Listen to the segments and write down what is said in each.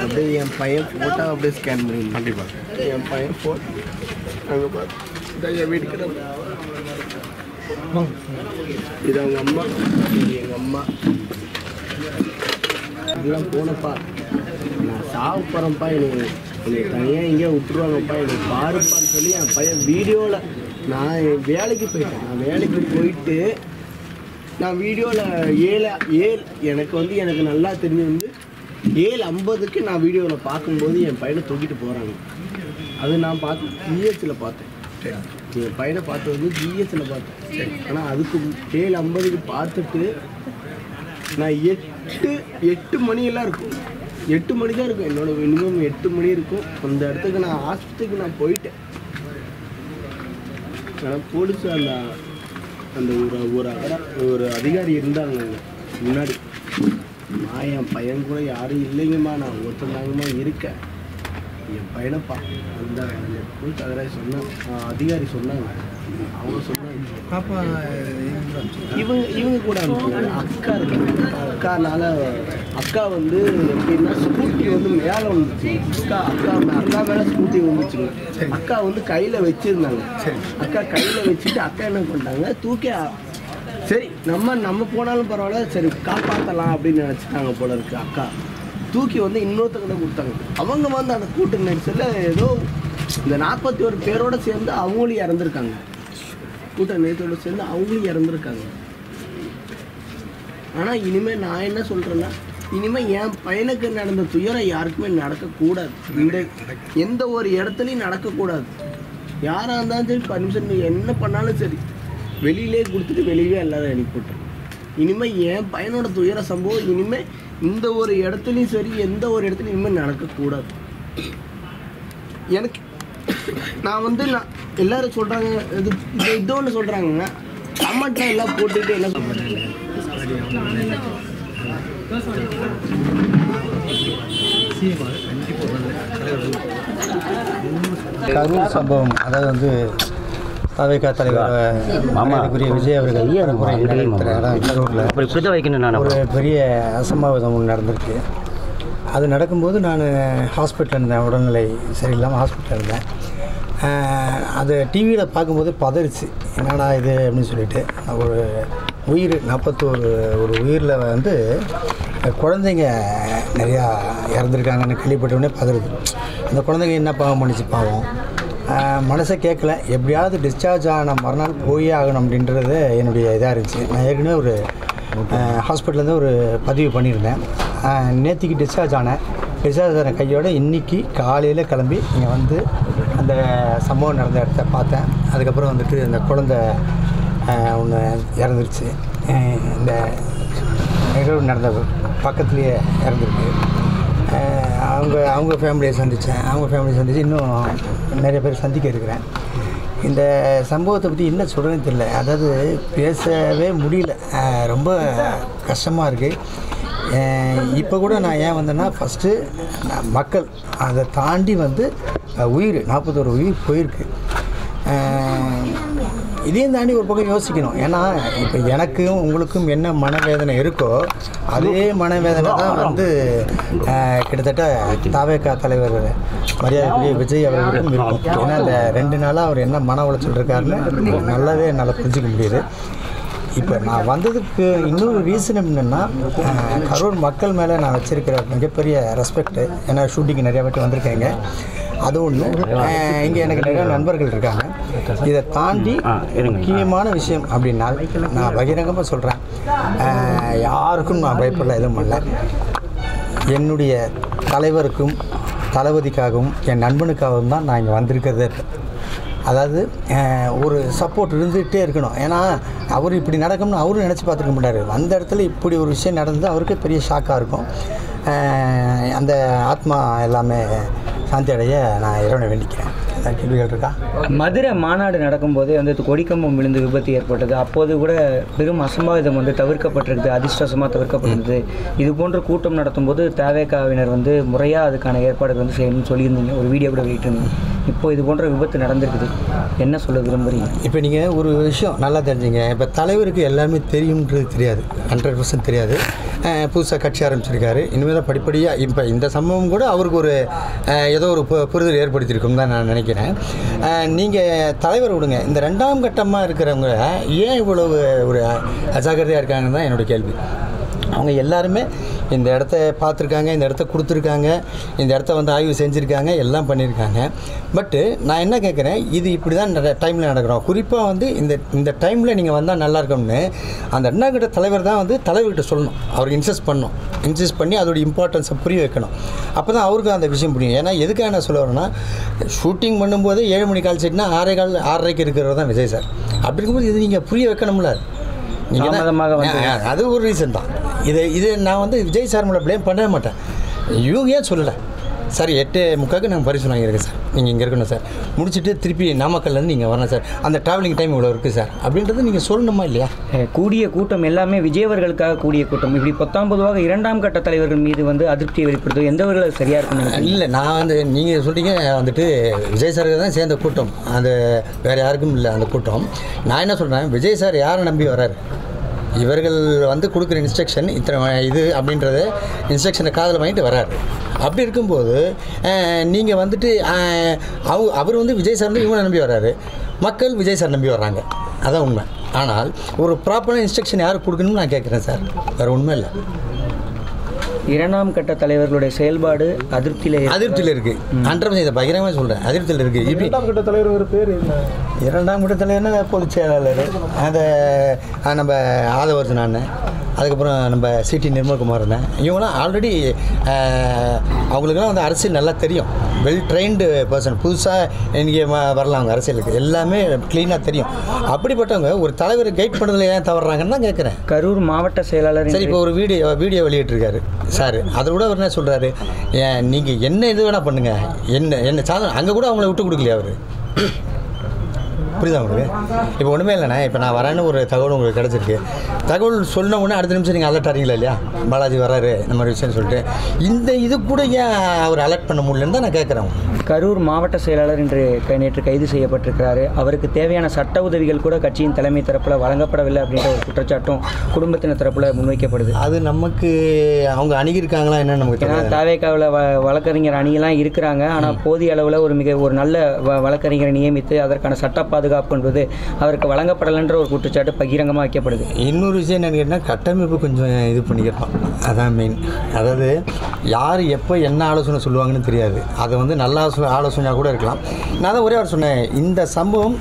அப்படியே என் பையன் ஃபோட்டோ அப்படியே ஸ்கேன் பண்ணி கண்டிப்பாக என் பையன் ஃபோட்டோ அங்கே பார்த்து என் வீட்டுக்கு இது அவங்க அம்மா, இது எங்கள் அம்மா. இதெல்லாம் போனப்பா நான் சாவு போகிறேன்ப்பா, என்னை தனியாக எங்கேயோ விட்டுருவாங்கப்பா, என்னை பாருப்பான்னு சொல்லி என் பையன் வீடியோவில் நான் வேலைக்கு போயிட்டேன். நான் வேலைக்கு போயிட்டு நான் வீடியோவில் எனக்கு நல்லா தெரிஞ்சு வந்து 7:50க்கு நான் வீடியோவில் பார்க்கும்போது என் பையனை தூக்கிட்டு போகிறாங்க. அது நான் பார்த்து ஜிஹெச்சில் பார்த்தேன். என் பையனை பார்த்தது வந்து ஜிஹெச்சில் பார்த்தேன். ஆனால் அதுக்கு 7:50க்கு பார்த்துட்டு நான் 8 மணியெல்லாம் இருக்கும், 8 மணி தான் இருக்கும், என்னோட மினிமம் 8 மணி இருக்கும். அந்த இடத்துக்கு நான் ஹாஸ்பிட்டலுக்கு நான் போயிட்டேன். ஆனால் போலீஸ் அந்த ஒரு அதிகாரி இருந்தாங்க முன்னாடி. நான் என் பையன் கூட யாரும் இல்லைங்கம்மா, நான் ஒருத்தந்தாங்கம்மா இருக்கேன், என் பையனைப்பா அந்த போலீஸ் அதிகாரி சொன்னாங்க. அவங்க சொன்னாங்க பாப்பா இவங்க கூட அக்கா இருக்காங்க. அக்கா வந்து எப்படின்னா ஸ்கூட்டி வந்து மேலே வந்துச்சு. அக்கா மேலே ஸ்கூட்டி வந்துச்சுங்க. அக்கா வந்து கையில் வச்சுருந்தாங்க. அக்கா கையில் வச்சுட்டு அக்கா என்ன பண்ணிட்டாங்க, தூக்கி சரி நம்ம போனாலும் பரவாயில்ல, சரி காப்பாற்றலாம் அப்படின்னு நினச்சிட்டாங்க போல இருக்கு. அக்கா தூக்கி வந்து இன்னொருத்தங்கிட்ட கொடுத்தாங்க. அவங்க வந்து அந்த கூட்ட நெரிசலில் ஏதோ இந்த 41 பேரோடு சேர்ந்து அவங்களும் இறந்துருக்காங்க. கூட்ட நெரிசலோடு சேர்ந்து அவங்களும் இறந்துருக்காங்க. ஆனால் இனிமேல் நான் என்ன சொல்கிறேன்னா, இனிமேல் என் பையனுக்கு நடந்த துயரம் யாருக்குமே நடக்கக்கூடாது. எந்த ஒரு இடத்துலையும் நடக்கக்கூடாது. யாராக இருந்தாலும் சரி, பர்மிஷன் என்ன பண்ணாலும் சரி, வெளியிலே கொடுத்துட்டு வெளியே எல்லாரும் அனுப்பிவிட்டேன். இனிமேல் என் பையனோட துயர சம்பவம் இனிமேல் இந்த ஒரு இடத்துலையும் சரி, எந்த ஒரு இடத்துலையும் இனிமேல் நடக்கக்கூடாது. எனக்கு நான் வந்து எல்லோரும் சொல்கிறாங்க, இது ஒன்று சொல்கிறாங்க, கமெண்ட்லாம் எல்லாம் போட்டுட்டு என்ன சொல்கிறாங்க, கரூர் சம்பவம், அதாவது வந்து தவிக தலைவர் மாமாக்குரிய விஜய் அவர்கள் ஒரு பெரிய அசம்பாவிதம் ஒன்று நடந்திருக்கு. அது நடக்கும்போது நான் ஹாஸ்பிட்டலில் இருந்தேன், உடல்நிலை சரியில்லாமல் ஹாஸ்பிட்டலில் இருந்தேன். அது டிவியில் பார்க்கும்போது பதறிச்சு, என்னடா இது அப்படின்னு சொல்லிட்டு. ஒரு உயிர் 41 ஒரு உயிரில் வந்து குழந்தைங்க நிறையா இறந்துருக்காங்கன்னு கேள்விப்பட்டவுடனே பதறுது. அந்த குழந்தைங்க என்ன பாவம் பண்ணிச்சு, பாவம் மனசை கேட்கல. எப்படியாவது டிஸ்சார்ஜ் ஆன மறுநாள் போயே ஆகணும் அப்படின்றது என்னுடைய இதாக இருந்துச்சு. நான் ஏற்கனவே ஒரு ஹாஸ்பிட்டல்லேருந்து ஒரு பதிவு பண்ணியிருந்தேன். நேற்றுக்கு டிஸ்சார்ஜ் ஆன கையோடு இன்றைக்கி காலையில் கிளம்பி இங்கே வந்து அந்த சம்பவம் நடந்த இடத்த பார்த்தேன். அதுக்கப்புறம் வந்துட்டு இந்த குழந்தை ஒன்று இறந்துருச்சு. இந்த நிகழ்வு நடந்த பக்கத்துலேயே இறந்துருக்கு. அவங்க ஃபேமிலியை சந்தித்தேன். அவங்க ஃபேமிலியை சந்தித்து இன்னும் நிறைய பேர் சந்திக்க இருக்கிறேன். இந்த சம்பவத்தை பற்றி என்ன சொல்கிறேன்னு தெரியல. அதாவது பேசவே முடியல, ரொம்ப கஷ்டமாக இருக்குது. இப்போ கூட நான் ஏன் வந்தேன்னா, ஃபஸ்ட்டு மக்கள் அதை தாண்டி வந்து உயிர் 41 உயிர் போயிருக்கு. இதையும் தாண்டி ஒரு பக்கம் யோசிக்கணும். ஏன்னா இப்போ எனக்கும் உங்களுக்கும் என்ன மனவேதனை இருக்கோ அதே மனவேதனை தான் வந்து கிட்டத்தட்ட தவிக தலைவர் மரியாதைக்குரிய விஜய் அவர்களுக்கும் இருக்கும். ஏன்னா இந்த 2 நாளாக அவர் என்ன மன உளைச்சல் இருக்காருன்னு நல்லாவே என்னால் புரிஞ்சிக்க முடியுது. இப்போ நான் வந்ததுக்கு இன்னொரு ரீசன் என்னென்னா, கரூர் மக்கள் மேலே நான் வச்சுருக்கிற மிகப்பெரிய ரெஸ்பெக்டு. ஏன்னா ஷூட்டிங்கு நிறையா பேர் வந்திருக்கேங்க, அது ஒன்று. இங்கே எனக்கு நிறைய நண்பர்கள் இருக்காங்க. இதை தாண்டி முக்கியமான விஷயம் அப்படின்னா, நான் பகிரங்கமாக சொல்கிறேன், யாருக்கும் நான் பயப்படல, எதுவும் பண்ணல. என்னுடைய தலைவருக்கும் தளபதிக்காகவும் என் நண்பனுக்காகவும் தான் நான் இங்கே வந்திருக்கிறதே. அதாவது ஒரு சப்போர்ட் இருந்துகிட்டே இருக்கணும். ஏன்னா அவர் இப்படி நடக்கும்னு அவரும் நினச்சி பார்த்துருக்க மாட்டார். வந்த இடத்துல இப்படி ஒரு விஷயம் நடந்தது அவருக்கு பெரிய ஷாக்காக இருக்கும். அந்த ஆத்மா எல்லாமே சாந்தி அடைய நான் இறைவனை வேண்டிக்கிறேன். கேள்விகள் இருக்கா? மதுரை மாநாடு நடக்கும்போதே வந்து கொடிக்கம்பம் விழுந்து விபத்து ஏற்பட்டது. அப்போது கூட பெரும் அசம்பாவிதம் வந்து தவிர்க்கப்பட்டிருக்குது, அதிர்ஷ்டமாக தவிர்க்கப்பட்டிருந்தது. இது போன்ற கூட்டம் நடத்தும் போது தவிகவினர் வந்து முறையாக அதுக்கான ஏற்பாடுகள் வந்து செய்யணும்னு சொல்லியிருந்தீங்க, ஒரு வீடியோ கூட வெளியிட்டிருந்தீங்க. இப்போ இது போன்ற விபத்து நடந்திருக்குது, என்ன சொல்ல விரும்புகிறீங்க? இப்போ நீங்கள் ஒரு விஷயம் நல்லா தெரிஞ்சுங்க. இப்போ தலைவருக்கு எல்லாமே தெரியும்ன்றது தெரியாது, 100% தெரியாது. புதுசாக கட்சி ஆரம்பிச்சிருக்காரு. இனிமேல் தான் படிப்படியாக இப்போ இந்த சம்பவம் கூட அவருக்கு ஒரு ஏதோ ஒரு புரிதல் ஏற்படுத்தியிருக்கும் தான் நான் நினைக்கிறேன். நீங்கள் தலைவர் விடுங்க, இந்த 2ஆம் கட்டமாக இருக்கிறவங்க ஏன் இவ்வளவு ஒரு அஜாக்கிரதையாக இருக்காங்கன்னு தான் என்னோடய கேள்வி. அவங்க எல்லாருமே இந்த இடத்த பார்த்துருக்காங்க, இந்த இடத்த கொடுத்துருக்காங்க, இந்த இடத்த வந்து ஆய்வு செஞ்சுருக்காங்க, எல்லாம் பண்ணியிருக்காங்க. பட்டு நான் என்ன கேட்குறேன், இது இப்படி தான் டைமில் நடக்கிறோம். குறிப்பாக வந்து இந்த டைமில் நீங்கள் வந்தால் நல்லாயிருக்கும்னு அந்த 2ஆம் கட்ட தலைவர் தான் வந்து தலைவர்கிட்ட சொல்லணும், அவருக்கு இன்சிஸ்ட் பண்ணி அதோட இம்பார்ட்டன்ஸை புரிய வைக்கணும். அப்போ தான் அவருக்கு அந்த விஷயம் புரியும். ஏன்னா எதுக்காக நான் சொல்ல வரேன்னா, ஷூட்டிங் பண்ணும்போது 7 மணி கால் செட்னா 6:15 இருக்கிறவர் தான் விஜய் சார். அப்படி இருக்கும்போது இது நீங்கள் புரிய வைக்கணும்ல. நீங்கள் அது ஒரு ரீசன் தான். இது நான் வந்து விஜய் சார் மேலே ப்ளேம் பண்ணவே மாட்டேன். இவங்க ஏன் சொல்லலை சார், 8:45 நாங்கள் பரிசு வாங்கியிருக்கேன் சார், நீங்கள் இங்கே இருக்கணும் சார், முடிச்சுட்டு திருப்பி நாமக்கல்லேருந்து நீங்கள் வரணும் சார், அந்த ட்ராவலிங் டைம் இவ்வளோ இருக்குது சார் அப்படின்றது நீங்கள் சொல்லணுமா இல்லையா? கூடிய கூட்டம் எல்லாமே விஜயவர்களுக்காக கூடிய கூட்டம். இப்படி 19 2ஆம் கட்ட தலைவர்கள் மீது வந்து அதிருப்தியை வெளிப்படுத்தும் எந்த வகையில் சரியாக இருக்கும்? இல்லை, நான் வந்து நீங்கள் சொல்கிறீங்க வந்துட்டு விஜய் சாருக்கு தான் சேர்ந்த கூட்டம், அது வேறு யாருக்கும் இல்லை அந்த கூட்டம். நான் என்ன சொல்கிறேன், விஜய் சார் யாரை நம்பி வராரு? இவர்கள் வந்து கொடுக்குற இன்ஸ்ட்ரக்ஷன் இத்தனை இது அப்படின்றத இன்ஸ்ட்ரக்ஷனை காதில் வாங்கிட்டு வராரு. அப்படி இருக்கும்போது நீங்கள் வந்துட்டு அவர் வந்து விஜய் சார் வந்து இவங்களை நம்பி வர்றாரு, மக்கள் விஜய் சார் நம்பி வர்றாங்க, அதான் உண்மை. ஆனால் ஒரு ப்ராப்பரான இன்ஸ்ட்ரக்ஷன் யாருக்கு கொடுக்கணும்னு நான் கேட்குறேன் சார், வேறு உண்மை இல்லை. 2ஆம் கட்ட தலைவர்களுடைய செயல்பாடு அதிருப்தியில் இருக்குது. 100% இதை பகிரமாக சொல்கிறேன், அதிருப்தியில் இருக்குது. 2ஆம் கட்ட தலைவர் ஒரு பேர் என்ன? 2ஆம் கட்ட தலைவர்னா பொதுச் செயலாளர், அதை நம்ம ஆதவர்ஜன் அண்ணன், அதுக்கப்புறம் நம்ம சிடி நிர்மல்குமார் அண்ணன், இவங்களாம் ஆல்ரெடி அவங்களுக்குலாம் வந்து அரசியல் நல்லா தெரியும், வெல் ட்ரெயின்டு பர்சன். புதுசாக இன்றைக்கி வரலாம் அவங்க அரசியலுக்கு, எல்லாமே க்ளீனாக தெரியும். அப்படிப்பட்டவங்க ஒரு தலைவரை கைட் பண்ணுறதுல ஏன் தவறுறாங்கன்னு தான் கேட்குறேன். கரூர் மாவட்ட செயலாளர் சரி, இப்போ ஒரு வீடியோ வெளியிட்டிருக்காரு சார், அதை கூட அவர் என்ன சொல்கிறாரு, நீங்கள் என்ன இது வேணால் பண்ணுங்கள், என்ன சாதனை, அங்கே கூட அவங்கள விட்டு கொடுக்கலையா அவர்? புரியுதா உங்களுக்கு? இப்போ ஒன்றுமே இல்லைண்ணே, இப்போ நான் வரேன்னு ஒரு தகவல் உங்களுக்கு கிடச்சிருக்கு, தகவல் சொன்ன உடனே அடுத்த நிமிஷம் நீங்கள் அலர்ட் ஆகிறீங்களா இல்லையா, பாலாஜி வராரு இந்த மாதிரி விஷயம்னு சொல்லிட்டு, இந்த இது கூட ஏன் அவர் அலர்ட் பண்ண முடியலன்னு தான் நான் கேட்குறேன். கரூர் மாவட்ட செயலாளர் நேற்று கைது செய்யப்பட்டிருக்கிறாரு. அவருக்கு தேவையான சட்ட உதவிகள் கூட கட்சியின் தலைமை தரப்பில் வழங்கப்படவில்லை அப்படின்ற ஒரு குற்றச்சாட்டும் குடும்பத்தினர் தரப்பில் முன்வைக்கப்படுது. அது நமக்கு அவங்க அணுகியிருக்காங்களா என்னன்னு நமக்கு ஏன்னா தாவேக்காவில் வழக்கறிஞர் அணியெல்லாம் இருக்கிறாங்க, ஆனால் போதிய அளவில் ஒரு நல்ல வழக்கறிஞரை நியமித்து அதற்கான சட்ட பாதுகாப்பு என்பது அவருக்கு வழங்கப்படலைன்ற ஒரு குற்றச்சாட்டு பகிரங்கமாக வைக்கப்படுது. இன்னொரு விஷயம் என்னென்னு கேட்டால், கட்டமைப்பு கொஞ்சம் இது பண்ணிக்கிறோம், அதான் மெயின். அதாவது யார் எப்போ என்ன ஆலோசனை சொல்லுவாங்கன்னு தெரியாது, அதை வந்து நல்ல ஆலோசனையாக கூட இருக்கலாம். நான் தான் ஒரே சொன்னேன், இந்த சம்பவம்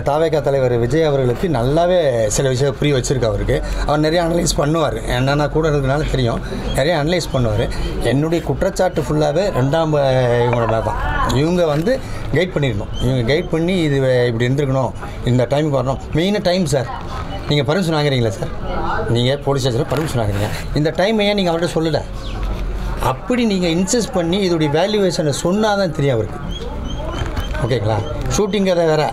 தாவேகா தலைவர் விஜய் அவர்களுக்கு நல்லாவே சில விஷயம் புரிய வச்சுருக்கு. அவருக்கு அவர் நிறைய அனலைஸ் பண்ணுவார், என்னென்னா கூட இருக்கிறதுனால தெரியும், நிறைய அனலைஸ் பண்ணுவார். என்னுடைய குற்றச்சாட்டு ஃபுல்லாகவே 2ஆம் இவங்களோட தான். இவங்க வந்து கைட் பண்ணிடணும், இவங்க கைட் பண்ணி இது இப்படி இருந்திருக்கணும், இந்த டைமுக்கு வரணும். மெயினாக டைம் சார், நீங்கள் பர்மிஷன் வாங்குறீங்களா சார், நீங்கள் போலீஸ் ஸ்டேஷனில் பர்மிஷன் வாங்குறீங்க, இந்த டைம் ஏன் நீங்கள் அவர்கிட்ட சொல்லலை? அப்படி நீங்கள் இன்சிஸ்ட் பண்ணி இதோடைய வேல்யூவேஷனை சொன்னால் தான் தெரியும் அவருக்கு. ஓகேங்களா? ஷூட்டிங் கதை வேறு,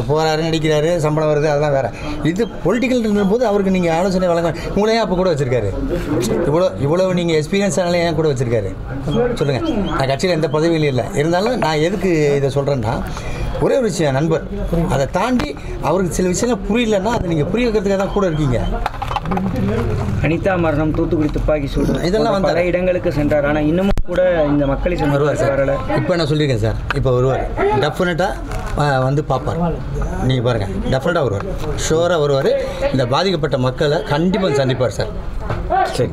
போகிறாரு நடிக்கிறாரு சம்பளம் வருது, அதெல்லாம் வேறு. இது பொலிட்டிக்கல் இருக்கும்போது அவருக்கு நீங்கள் ஆலோசனை வழங்க உங்களையே அப்போ கூட வச்சுருக்காரு. இவ்வளோ நீங்கள் எக்ஸ்பீரியன்ஸ் ஆனாலே ஏன் கூட வச்சுருக்காரு சொல்லுங்கள். நான் கட்சியில் எந்த பதவியிலும் இல்லை, இருந்தாலும் நான் எதுக்கு இதை சொல்கிறேன்னா, ஒரே ஒரு விஷயம் நண்பர், அதை தாண்டி அவருக்கு சில விஷயங்கள் புரியலன்னா அதை நீங்கள் புரிய வைக்கிறதுக்காக தான் கூட இருக்கீங்க. அனிதா மரணம், தூத்துக்குடி துப்பாக்கி சூடு, இதெல்லாம் வந்து பல இடங்களுக்கு சென்றார். ஆனால் இன்னமும் கூட இந்த மக்களை வருவார் சார். இப்போ நான் சொல்லியிருக்கேன் சார், இப்போ வருவார், டெஃபினட்டாக வந்து பார்ப்பார். நீங்கள் பாருங்கள், டெஃபினட்டாக வருவார், ஷோராக வருவார். இந்த பாதிக்கப்பட்ட மக்களை கண்டிப்பாக சந்திப்பார் சார். சரி.